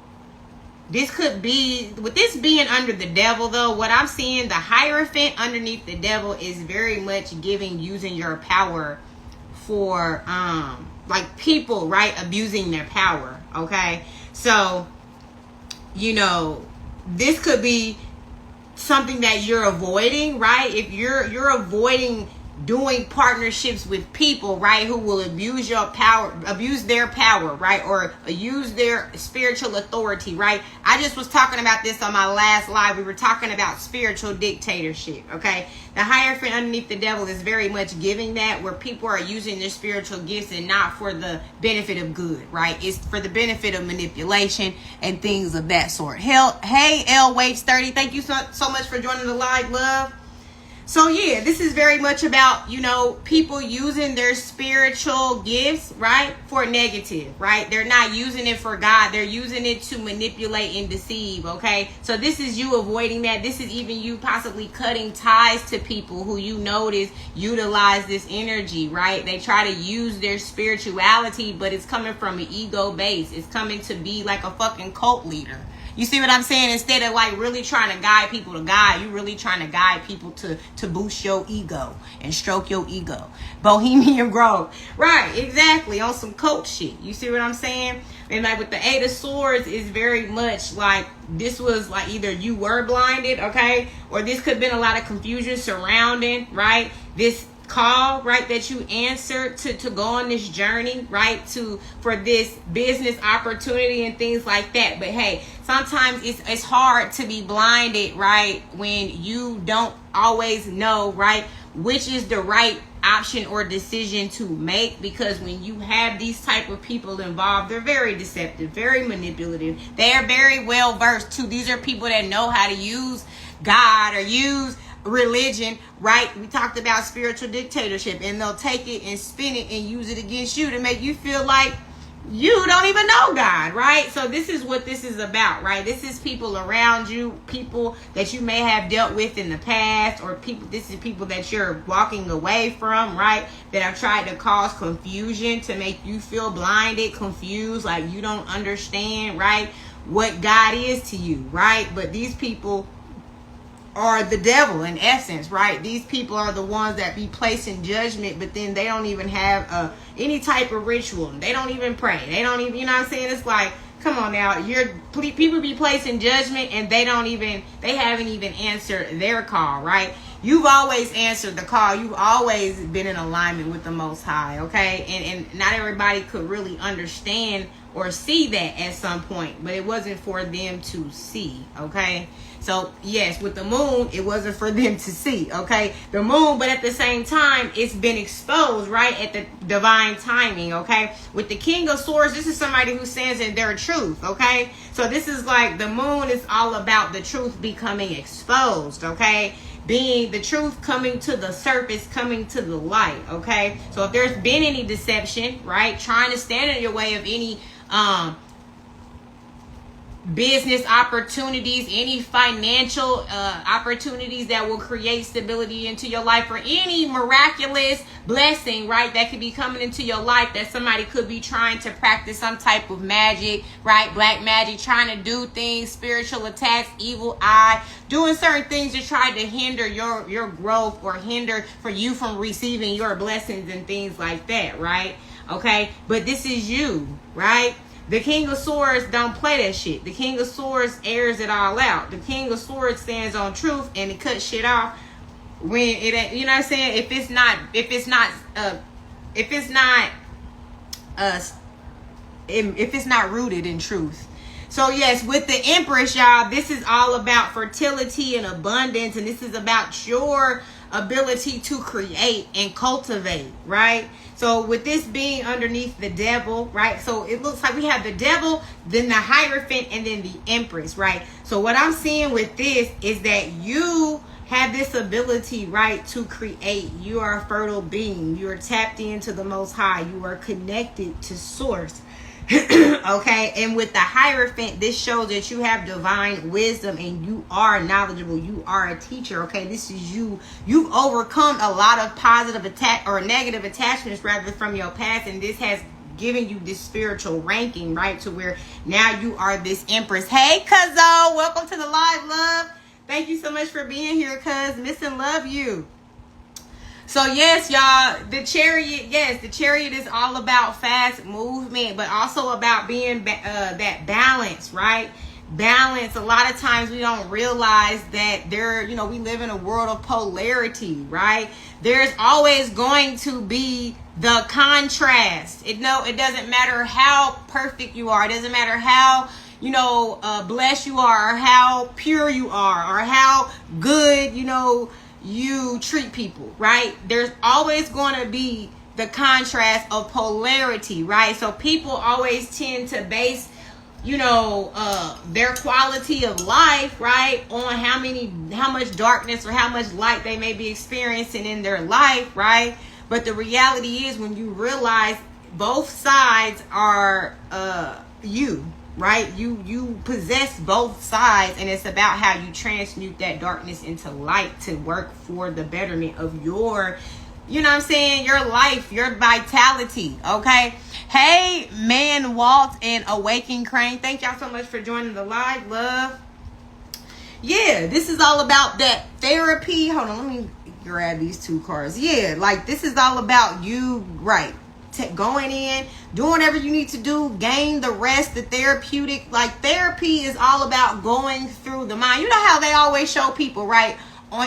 This could be, with this being under the devil, though, what I'm seeing, the Hierophant underneath the devil is very much using your power for like people, right, abusing their power, okay? So, you know, this could be something that you're avoiding, right? If you're avoiding doing partnerships with people, right, who will abuse your power, abuse their power, right, or use their spiritual authority, right? I just was talking about this on my last live. We were talking about spiritual dictatorship, okay? The Hierophant underneath the devil is very much giving that, where people are using their spiritual gifts and not for the benefit of good, right? It's for the benefit of manipulation and things of that sort. Hey, L Waits 30, thank you so much for joining the live, love. So yeah, this is very much about, you know, people using their spiritual gifts, right, for negative, right? They're not using it for God. They're using it to manipulate and deceive, okay? So this is you avoiding that. This is even you possibly cutting ties to people who you notice utilize this energy, right? They try to use their spirituality, but it's coming from an ego base. It's coming to be like a fucking cult leader. You see what I'm saying? Instead of like really trying to guide people to God, you really trying to guide people to boost your ego and stroke your ego. Bohemian Grove. Right, exactly. On some cult shit. You see what I'm saying? And like with the Eight of Swords is very much like this was like either you were blinded, okay? Or this could have been a lot of confusion surrounding, right, this call, right, that you answered to go on this journey, right, for this business opportunity and things like that. But hey, sometimes it's hard to be blinded, right, when you don't always know, right, which is the right option or decision to make, because when you have these type of people involved, they're very deceptive, very manipulative. They are very well versed too. These are people that know how to use God or use religion, right? We talked about spiritual dictatorship, and they'll take it and spin it and use it against you to make you feel like you don't even know God, right? So this is what this is about, right? This is people around you, people that you may have dealt with in the past, or this is people that you're walking away from, right? That have tried to cause confusion to make you feel blinded, confused, like you don't understand, right, what God is to you, right? But these people are the devil in essence, right? These people are the ones that be placing judgment, but then they don't even have any type of ritual. They don't even pray. They don't even, you know what I'm saying? It's like, come on now, people be placing judgment and they haven't even answered their call, right? You've always answered the call. You've always been in alignment with the Most High, okay? And not everybody could really understand or see that at some point, but it wasn't for them to see, okay? So yes, with the moon, it wasn't for them to see, okay? The moon, but at the same time, it's been exposed, right, at the divine timing, okay? With the King of Swords, this is somebody who stands in their truth, okay? So this is like the moon is all about the truth becoming exposed, okay? Being the truth coming to the surface, coming to the light, okay? So if there's been any deception, right, trying to stand in your way of any business opportunities, any financial opportunities that will create stability into your life, or any miraculous blessing, right, that could be coming into your life, that somebody could be trying to practice some type of magic, right, black magic, trying to do things, spiritual attacks, evil eye, doing certain things to try to hinder your growth, or hinder for you from receiving your blessings and things like that, right? Okay, but this is you, right? The King of Swords don't play that shit. The King of Swords airs it all out. The King of Swords stands on truth and he cuts shit off when it, you know what I'm saying? If it's not rooted in truth. So yes, with the Empress, y'all, this is all about fertility and abundance, and this is about your ability to create and cultivate, right? So with this being underneath the devil, right? So it looks like we have the devil, then the Hierophant, and then the Empress, right? So what I'm seeing with this is that you have this ability, right, to create. You are a fertile being. You are tapped into the Most High. You are connected to Source. Okay, and with the Hierophant, this shows that you have divine wisdom and you are knowledgeable. You are a teacher. Okay, this is you. You've overcome a lot of positive negative attachments rather from your past, and this has given you this spiritual ranking, right, to where now you are this Empress. Hey, Cuzzo, welcome to the live, love. Thank you so much for being here, cuz. Miss and love you. So yes, y'all, the Chariot is all about fast movement, but also about being that balance, right? Balance. A lot of times we don't realize that we live in a world of polarity, right? There's always going to be the contrast. It doesn't matter how perfect you are. It doesn't matter how blessed you are, or how pure you are, or how good, you treat people, right? There's always going to be the contrast of polarity, right? So people always tend to base, their quality of life, right, on how much darkness or how much light they may be experiencing in their life, right? But the reality is, when you realize both sides are you, right? You possess both sides, and it's about how you transmute that darkness into light to work for the betterment of your, your life, your vitality. Okay. Hey, Man Walt and Awaken Crane, thank y'all so much for joining the live, love. Yeah, this is all about that therapy. Hold on, let me grab these two cards. Yeah, like this is all about you, right? Going in, doing whatever you need to do, gain the rest, the therapeutic. Like therapy is all about going through the mind. You know how they always show people, right,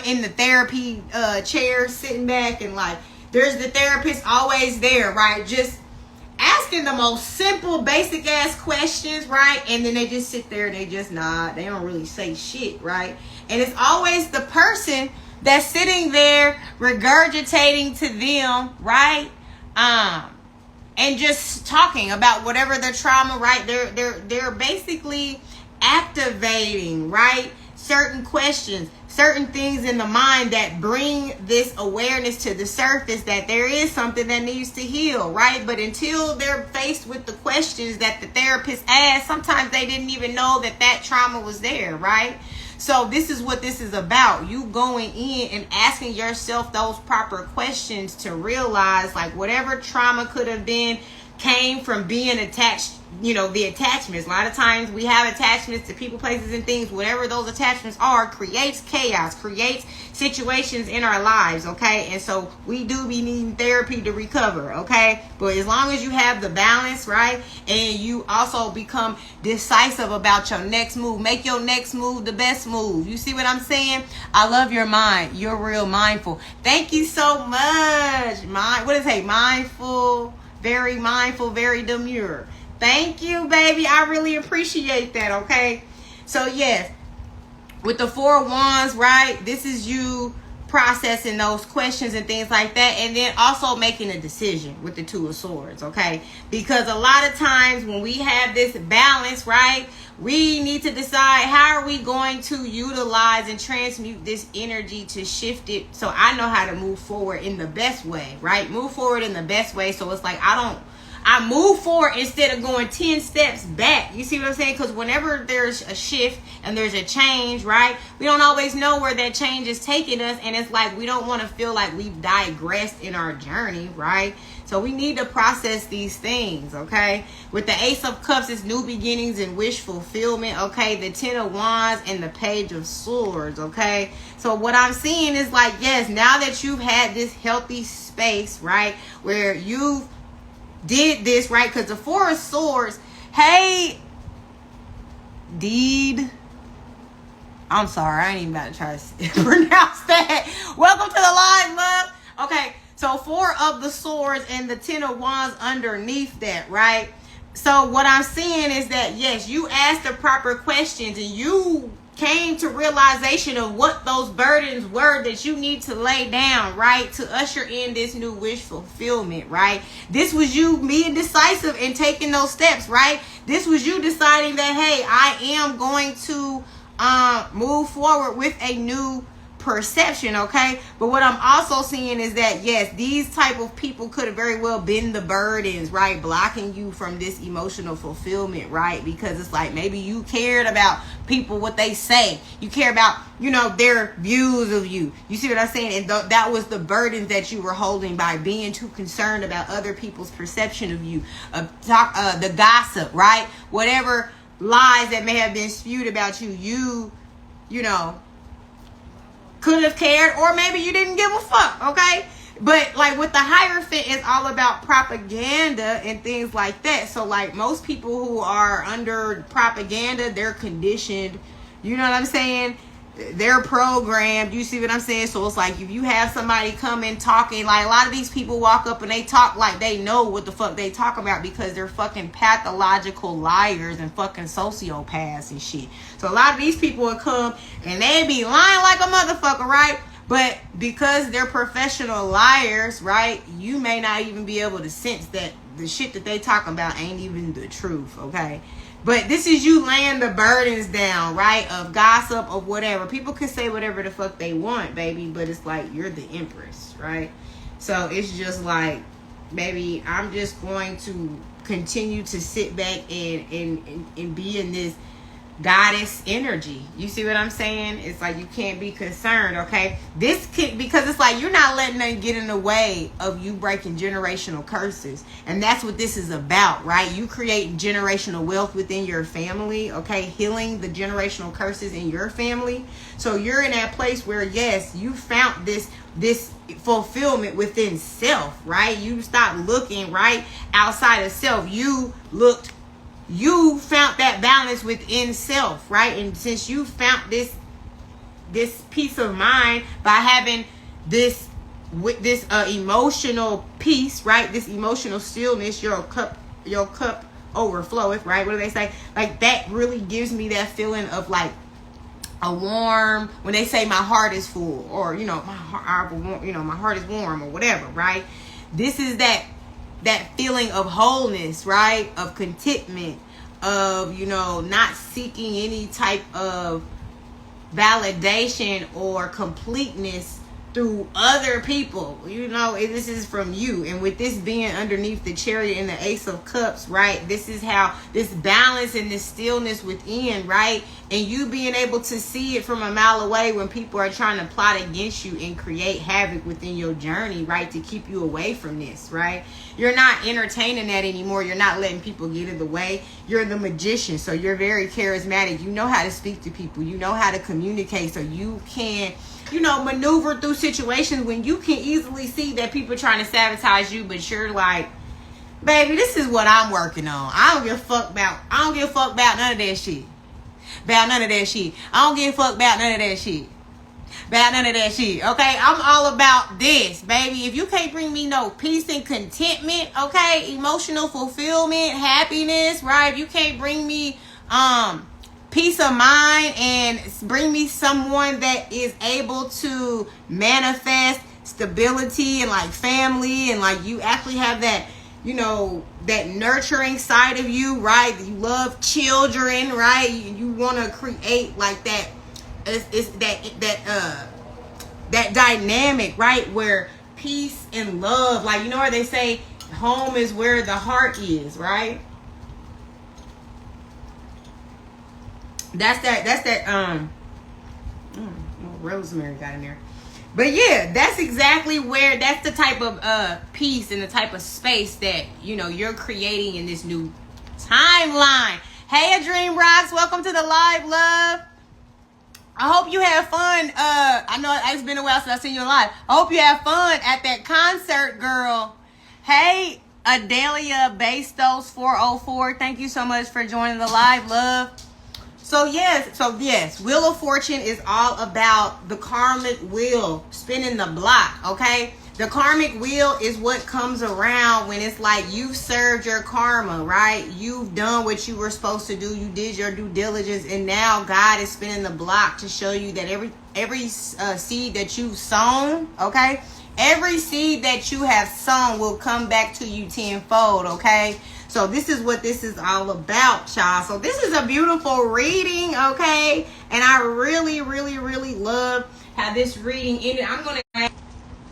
in the therapy chair, sitting back, and like there's the therapist always there, right, just asking the most simple, basic ass questions, right? And then they just sit there and they just nod. They don't really say shit, right? And it's always the person that's sitting there regurgitating to them, right? And just talking about whatever their trauma, right? They're basically activating, right, certain questions, certain things in the mind that bring this awareness to the surface that there is something that needs to heal, right? But until they're faced with the questions that the therapist asked, sometimes they didn't even know that trauma was there, right? So this is what this is about. You going in and asking yourself those proper questions to realize, like, whatever trauma could have been came from being attached, the attachments. A lot of times we have attachments to people, places, and things. Whatever those attachments are creates chaos, creates situations in our lives, okay? And so we do be needing therapy to recover, okay? But as long as you have the balance, right, and you also become decisive about your next move, make your next move the best move. You see what I'm saying? I love your mind. You're real mindful. Thank you so much. Mindful, very demure. Thank you, baby. I really appreciate that, okay? So, yes, with the Four of Wands, right, this is you processing those questions and things like that, and then also making a decision with the Two of Swords, okay? Because a lot of times when we have this balance, right, we need to decide how are we going to utilize and transmute this energy to shift it so I know how to move forward in the best way, right? Move forward in the best way. So it's like I move forward instead of going 10 steps back. You see what I'm saying? Because whenever there's a shift and there's a change, right, we don't always know where that change is taking us. And it's like we don't want to feel like we've digressed in our journey, right? So we need to process these things, okay? With the Ace of Cups, it's new beginnings and wish fulfillment, okay? The Ten of Wands and the Page of Swords, okay? So what I'm seeing is like, yes, now that you've had this healthy space, right, where you've did this, right, because the Four of Swords Hey, Deed. I'm sorry, I ain't even about to try to pronounce that. Welcome to the live, love. Okay, so 4 of the swords and the 10 of wands underneath that, right? So what I'm seeing is that, yes, you asked the proper questions and you came to realization of what those burdens were that you need to lay down, right? To usher in this new wish fulfillment, right? This was you being decisive and taking those steps, right? This was you deciding that, hey, I am going to move forward with a new perception, okay? But what I'm also seeing is that, yes, these type of people could have very well been the burdens, right? Blocking you from this emotional fulfillment, right? Because it's like maybe you cared about people, what they say. You care about, you know, their views of you. You see what I'm saying? And that was the burden that you were holding by being too concerned about other people's perception of you. The gossip, right? Whatever lies that may have been spewed about you, you know, could have cared, or maybe you didn't give a fuck, okay? But like with the Hierophant, it's all about propaganda and things like that. So like most people who are under propaganda, they're conditioned, you know what I'm saying? They're programmed, you see what I'm saying? So it's like if you have somebody come in talking, like a lot of these people walk up and they talk like they know what the fuck they talk about because they're fucking pathological liars and fucking sociopaths and shit. So a lot of these people will come and they be lying like a motherfucker, right? But because they're professional liars, right, you may not even be able to sense that the shit that they talking about ain't even the truth, okay? But this is you laying the burdens down, right? Of gossip, of whatever. People can say whatever the fuck they want, baby. But it's like, you're the empress, right? So it's just like, baby, I'm just going to continue to sit back and be in this goddess energy. You see what I'm saying? It's like you can't be concerned, okay? This can, because it's like you're not letting them get in the way of you breaking generational curses. And that's what this is about, right? You create generational wealth within your family, okay? Healing the generational curses in your family. So you're in that place where, yes, you found this fulfillment within self, right? You stopped looking right outside of self. You found that balance within self, right? And since you found this peace of mind by having this emotional peace, right? This emotional stillness, your cup overfloweth, right? What do they say? Like that really gives me that feeling of like a warm, when they say my heart is full, or my heart is warm, or whatever, right? This is that feeling of wholeness, right? Of contentment, of, not seeking any type of validation or completeness through other people. This is from you. And with this being underneath the Chariot and the Ace of Cups, right? This is how this balance and this stillness within, right? And you being able to see it from a mile away when people are trying to plot against you and create havoc within your journey, right? To keep you away from this, right? You're not entertaining that anymore. You're not letting people get in the way. You're the magician. So you're very charismatic. You know how to speak to people. You know how to communicate. So you can maneuver through situations when you can easily see that people are trying to sabotage you, but you're like, baby, this is what I'm working on. I don't give a fuck about none of that shit. About none of that shit. I don't give a fuck about none of that shit. About none of that shit. Okay? I'm all about this, baby. If you can't bring me no peace and contentment, okay, emotional fulfillment, happiness, right? If you can't bring me peace of mind and bring me someone that is able to manifest stability and like family, and like you actually have that, that nurturing side of you, right? You love children, right? You want to create like that. It's that dynamic, right? Where peace and love, like, where they say home is where the heart is, right? That's that rosemary got in there. But yeah, that's exactly where, that's the type of peace and the type of space that, you're creating in this new timeline. Hey, A Dream Rocks, welcome to the live, love. I hope you have fun. I know it's been a while since I've seen you live. I hope you have fun at that concert, girl. Hey, Adelia Bastos 404. Thank you so much for joining the live, love. So yes, Wheel of Fortune is all about the karmic wheel spinning the block, okay? The karmic wheel is what comes around when it's like you've served your karma, right? You've done what you were supposed to do. You did your due diligence, and now God is spinning the block to show you that every seed that you've sown, okay? Every seed that you have sown will come back to you tenfold, okay? So this is what this is all about, y'all. So this is a beautiful reading, okay? And I really, really, really love how this reading ended.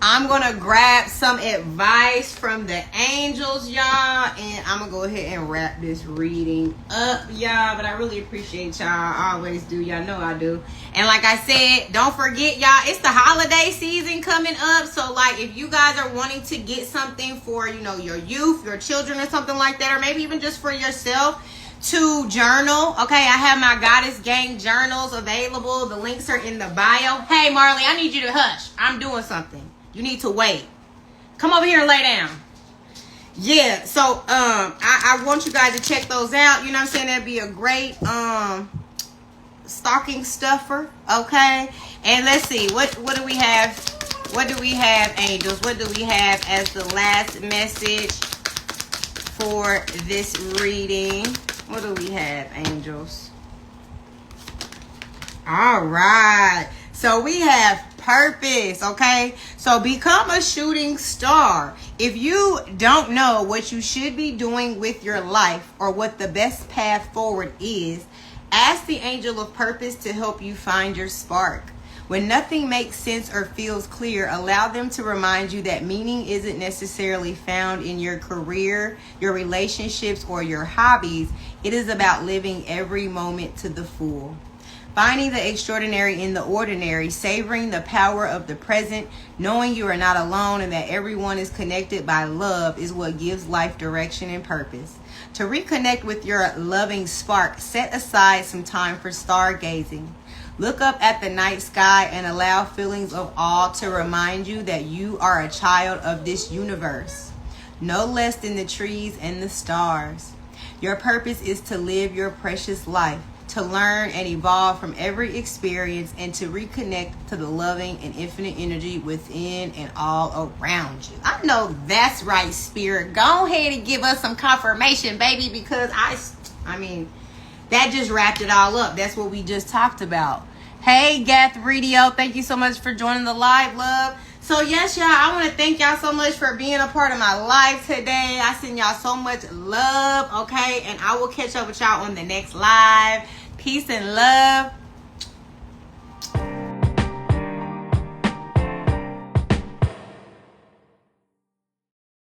I'm gonna grab some advice from the angels, y'all, and I'm gonna go ahead and wrap this reading up, y'all. But I really appreciate y'all. I always do. Y'all know I do. And like I said, don't forget, y'all, it's the holiday season coming up. So like, if you guys are wanting to get something for, you know, your youth, your children, or something like that, or maybe even just for yourself to journal, okay? I have my Goddess Gang journals available. The links are in the bio. Hey, Marley, I need you to hush. I'm doing something. You need to wait. Come over here and lay down. Yeah, so I want you guys to check those out. You know what I'm saying? That'd be a great stocking stuffer, okay? And let's see, what do we have? What do we have, angels? What do we have as the last message for this reading? What do we have, angels? All right. So we have purpose, okay? So become a shooting star. If you don't know what you should be doing with your life or what the best path forward is, ask the angel of purpose to help you find your spark. When nothing makes sense or feels clear, allow them to remind you that meaning isn't necessarily found in your career, your relationships, or your hobbies. It is about living every moment to the full. Finding the extraordinary in the ordinary, savoring the power of the present, knowing you are not alone and that everyone is connected by love is what gives life direction and purpose. To reconnect with your loving spark, set aside some time for stargazing. Look up at the night sky and allow feelings of awe to remind you that you are a child of this universe, no less than the trees and the stars. Your purpose is to live your precious life, to learn and evolve from every experience, and to reconnect to the loving and infinite energy within and all around you. I know that's right, Spirit. Go ahead and give us some confirmation, baby, because I mean, that just wrapped it all up. That's what we just talked about. Hey, Gath Radio, thank you so much for joining the live, love. So yes, y'all, I want to thank y'all so much for being a part of my life today. I send y'all so much love, okay? And I will catch up with y'all on the next live. Peace and love.